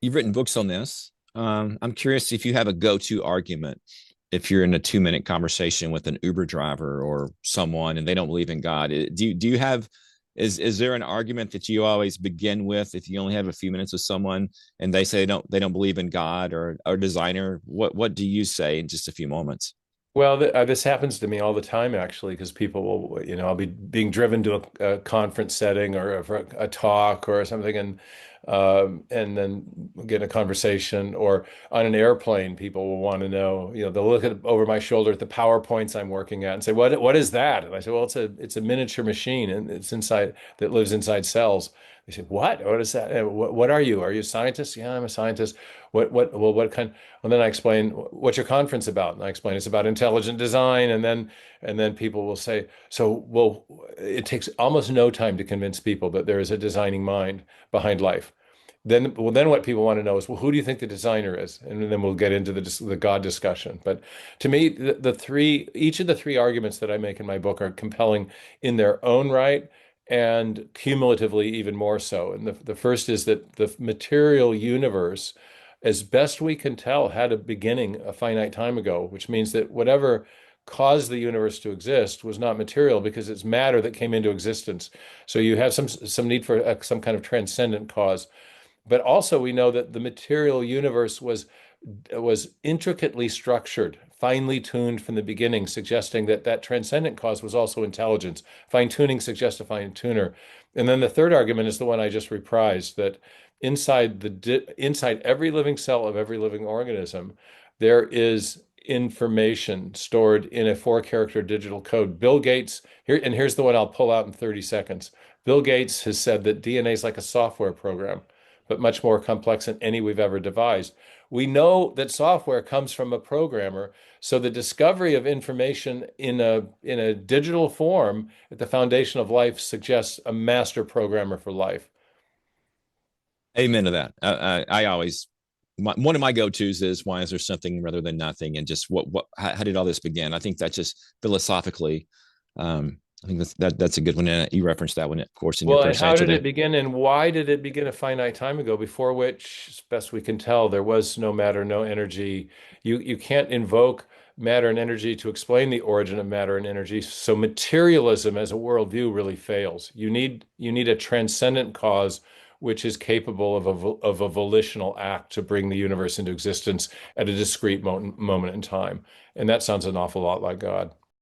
you've written books on this. I'm curious if you have a go-to argument if you're in a 2-minute conversation with an Uber driver or someone and they don't believe in God. Do you have is there an argument that you always begin with if you only have a few minutes with someone and they say they don't believe in God or designer? What do you say in just a few moments? Well, this happens to me all the time, actually, because people will, I'll be being driven to a conference setting or for a talk or something, and then get in a conversation, or on an airplane, people will want to know, they'll look over my shoulder at the PowerPoints I'm working at and say, what is that? And I say, well, it's a miniature machine, and it's inside that lives inside cells. They say, what? What is that? What are you? Are you a scientist? Yeah, I'm a scientist. What kind? And then I explain, what's your conference about? And I explain it's about intelligent design. And then people will say, so, well, it takes almost no time to convince people that there is a designing mind behind life. Then what people want to know is, well, who do you think the designer is? And then we'll get into the God discussion. But to me, each of the three arguments that I make in my book are compelling in their own right, and cumulatively even more so. And the first is that the material universe, as best we can tell, had a beginning a finite time ago, which means that whatever caused the universe to exist was not material, because it's matter that came into existence. So you have some need for some kind of transcendent cause. But also we know that the material universe was intricately structured, finely tuned from the beginning, suggesting that that transcendent cause was also intelligence. Fine tuning suggests a fine tuner. And then the third argument is the one I just reprised, that inside every living cell of every living organism, there is information stored in a four-character digital code. Bill Gates, here's the one I'll pull out in 30 seconds. Bill Gates has said that DNA is like a software program, but much more complex than any we've ever devised. We know that software comes from a programmer, so the discovery of information in a digital form at the foundation of life suggests a master programmer for life. Amen to that. I always one of my go-tos is why is there something rather than nothing, and just what how did all this begin? I think that's just philosophically. I think that's a good one. And you referenced that one, of course, in your Well, and first how answer did there. it begin, and why did it begin a finite time ago, before which, as best we can tell, there was no matter, no energy? You can't invoke matter and energy to explain the origin of matter and energy. So materialism as a worldview really fails. You need a transcendent cause which is capable of a volitional act to bring the universe into existence at a discrete moment in time. And that sounds an awful lot like God.